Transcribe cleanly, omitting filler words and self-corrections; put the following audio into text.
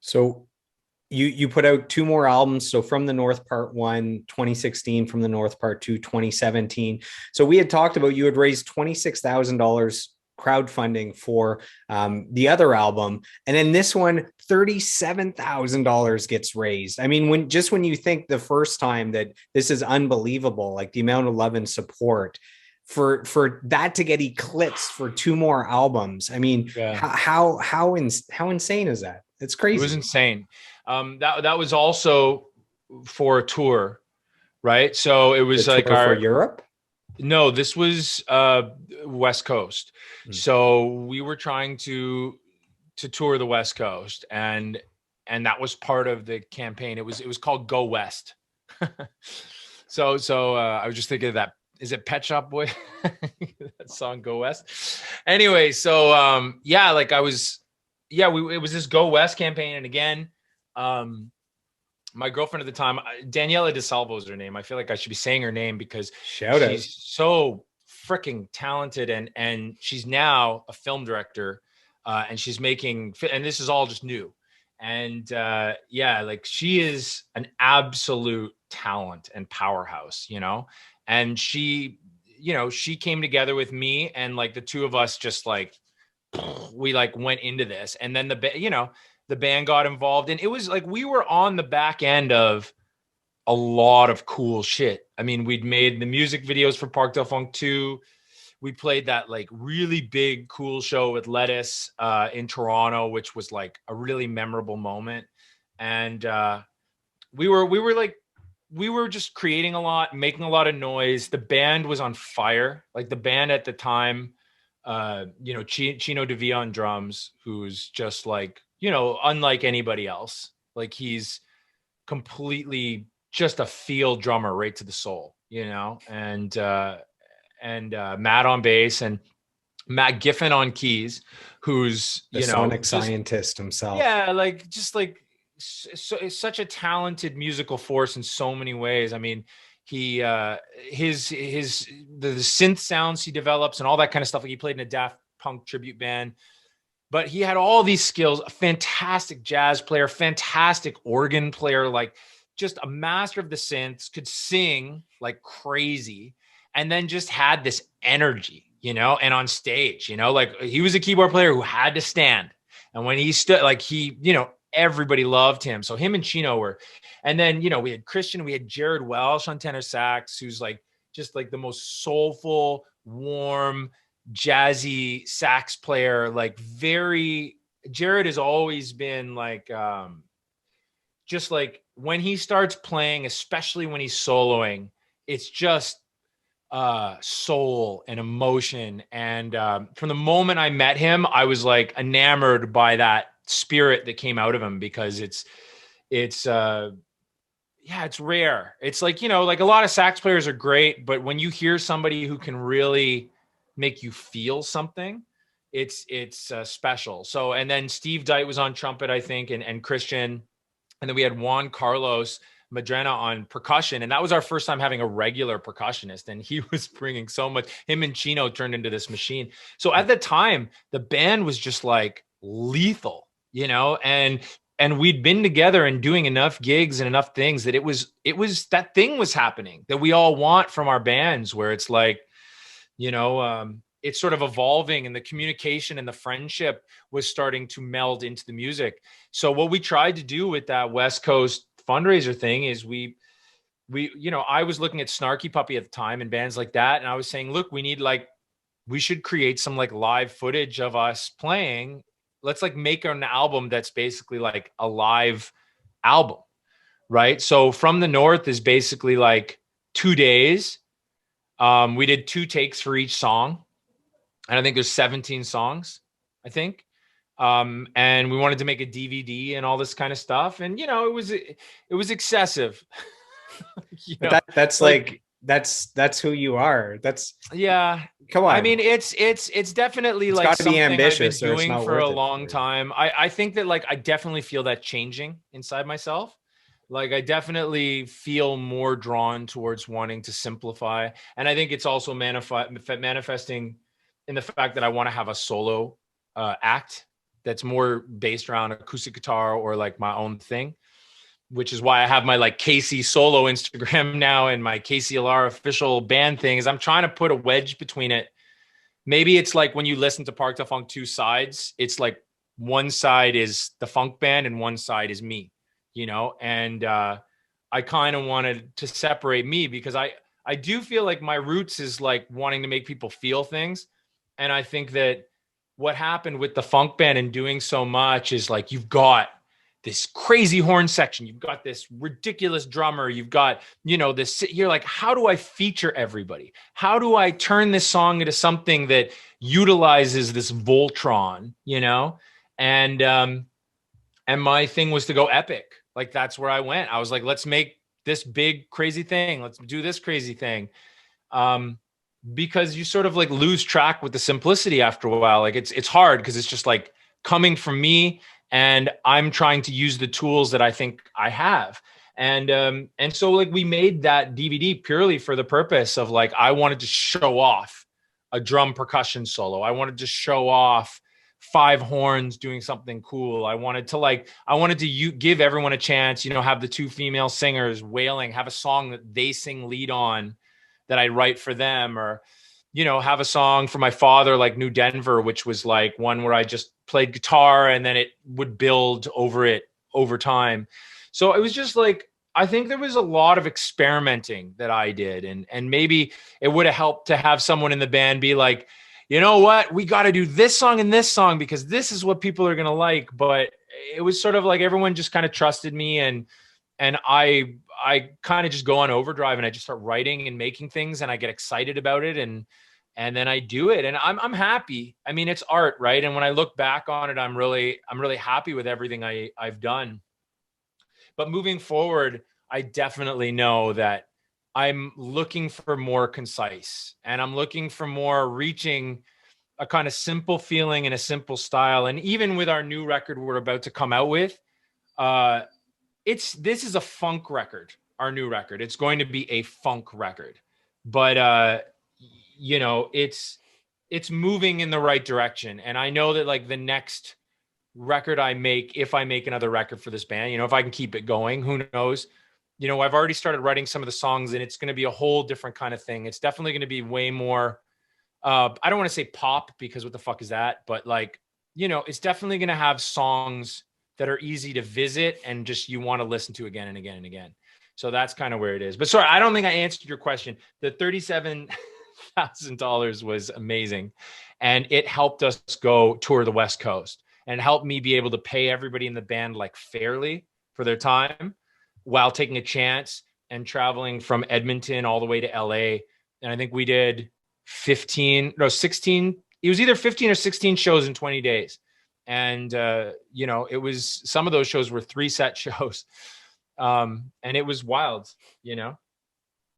So you put out two more albums. So From the North Part 1, 2016, From the North Part 2, 2017. So we had talked about you had raised $26,000 crowdfunding for the other album, and then this one $37,000 gets raised. I mean, when you think the first time that this is unbelievable, like the amount of love and support for that to get eclipsed for two more albums. I mean, Yeah, how insane is that? It's it was crazy. insane. That was also for a tour, right? So it The was like tour for Europe. no, this was West Coast. Hmm. So we were trying to tour the West Coast, and that was part of the campaign. It was called Go West. So I was just thinking of that. Is it Pet Shop Boy? That song Go West. Anyway, so yeah, like I was, yeah, it was this Go West campaign, and again, um, my girlfriend at the time, Daniela DeSalvo is her name. I feel like I should be saying her name because Shout out. she's so freaking talented, and she's now a film director, and she's making, and this is all just new, and yeah, like she is an absolute talent and powerhouse, and she came together with me, and like the two of us just like we like went into this, and then the band got involved, and it was like we were on the back end of a lot of cool shit. I mean, we'd made the music videos for Park Del Funk 2. We played that like really big cool show with Lettuce in Toronto, which was like a really memorable moment. And we were just creating a lot, making a lot of noise. The band was on fire. Like the band at the time, Chino Devia on drums, who's just like, unlike anybody else. Like he's completely just a field drummer right to the soul, and Matt on bass and Matt Giffen on keys, who's, The sonic just, scientist himself. yeah, like just like such a talented musical force in so many ways. I mean, he the synth sounds he develops and all that kind of stuff. Like he played in a Daft Punk tribute band, but he had all these skills, a fantastic jazz player, fantastic organ player, like just a master of the synths, could sing like crazy, and then just had this energy, and on stage, like he was a keyboard player who had to stand. And when he stood, like everybody loved him. So him and Chino were, and then, we had Christian, we had Jared Welsh on tenor sax, who's like just like the most soulful, warm, jazzy sax player. Like very, Jared has always been like, just like when he starts playing, especially when he's soloing, it's just soul and emotion. And from the moment I met him, I was like enamored by that spirit that came out of him, because it's yeah, it's rare. It's like, like a lot of sax players are great, but when you hear somebody who can really make you feel something, it's special. So, and then Steve Dite was on trumpet, I think, and Christian, and then we had Juan Carlos Madrena on percussion, and that was our first time having a regular percussionist, and he was bringing so much. Him and Chino turned into this machine. So at the time, the band was just like lethal, and we'd been together and doing enough gigs and enough things that it was that thing was happening that we all want from our bands, where it's like, it's sort of evolving, and the communication and the friendship was starting to meld into the music. So what we tried to do with that West Coast fundraiser thing is I was looking at Snarky Puppy at the time and bands like that, and I was saying, look, we should create some like live footage of us playing. Let's like make an album that's basically like a live album, right? So From the North is basically like 2 days. We did 2 takes for each song, and I think there's 17 songs, I think. And we wanted to make a DVD and all this kind of stuff. And, it was excessive, But that's like, like that's who you are. That's yeah. come I on. mean, it's definitely It's like got to be something I've been ambitious or it's doing not for a worth it long for you. time. I think that like, I definitely feel that changing inside myself. Like I definitely feel more drawn towards wanting to simplify. And I think it's also manifesting in the fact that I want to have a solo act. that's more based around acoustic guitar or like my own thing, which is why I have my like Casey solo Instagram now and my KCLR official band thing. Is I'm trying to put a wedge between it. Maybe it's like when you listen to Park the Funk two sides, it's like one side is the funk band and one side is me, you know? And I kind of wanted to separate me because I do feel like my roots is like wanting to make people feel things. And I think that what happened with the funk band and doing so much is like, you've got this crazy horn section, you've got this ridiculous drummer, you've got, you know, this, you're like, how do I feature everybody? How do I turn this song into something that utilizes this Voltron, you know? And my thing was to go epic. Like, that's where I went. I was like, let's make this big crazy thing. Let's do this crazy thing. Because you sort of like lose track with the simplicity after a while. Like it's hard because it's just like coming from me, and I'm trying to use the tools that I think I have. And so like we made that DVD purely for the purpose of like, I wanted to show off a drum percussion solo. I wanted to show off 5 horns doing something cool. I wanted to give everyone a chance, you know, have the 2 female singers wailing, have a song that they sing lead on that I write for them, or, you know, have a song for my father, like New Denver, which was like one where I just played guitar and then it would build over time. So it was just like, I think there was a lot of experimenting that I did. And maybe it would have helped to have someone in the band be like, you know what, we got to do this song and this song because this is what people are going to like. But it was sort of like everyone just kind of trusted me, and I kind of just go on overdrive and I just start writing and making things, and I get excited about it, and then I do it, and I'm happy. I mean, it's art, right? And when I look back on it, I'm really happy with everything I've done. But moving forward, I definitely know that I'm looking for more concise, and I'm looking for more reaching a kind of simple feeling and a simple style. And even with our new record we're about to come out with, this is a funk record, our new record. It's going to be a funk record, but you know, it's moving in the right direction. And I know that like the next record I make, if I make another record for this band, you know, if I can keep it going, who knows? You know, I've already started writing some of the songs, and it's going to be a whole different kind of thing. It's definitely going to be way more, I don't want to say pop because what the fuck is that? But like, you know, it's definitely going to have songs that are easy to visit and just you want to listen to again and again and again. So that's kind of where it is. But sorry, I don't think I answered your question. The $37,000 was amazing. And it helped us go tour the West Coast, and helped me be able to pay everybody in the band like fairly for their time while taking a chance and traveling from Edmonton all the way to LA. And I think we did 16, it was either 15 or 16 shows in 20 days. And, you know, some of those shows were 3-set shows. And it was wild, you know?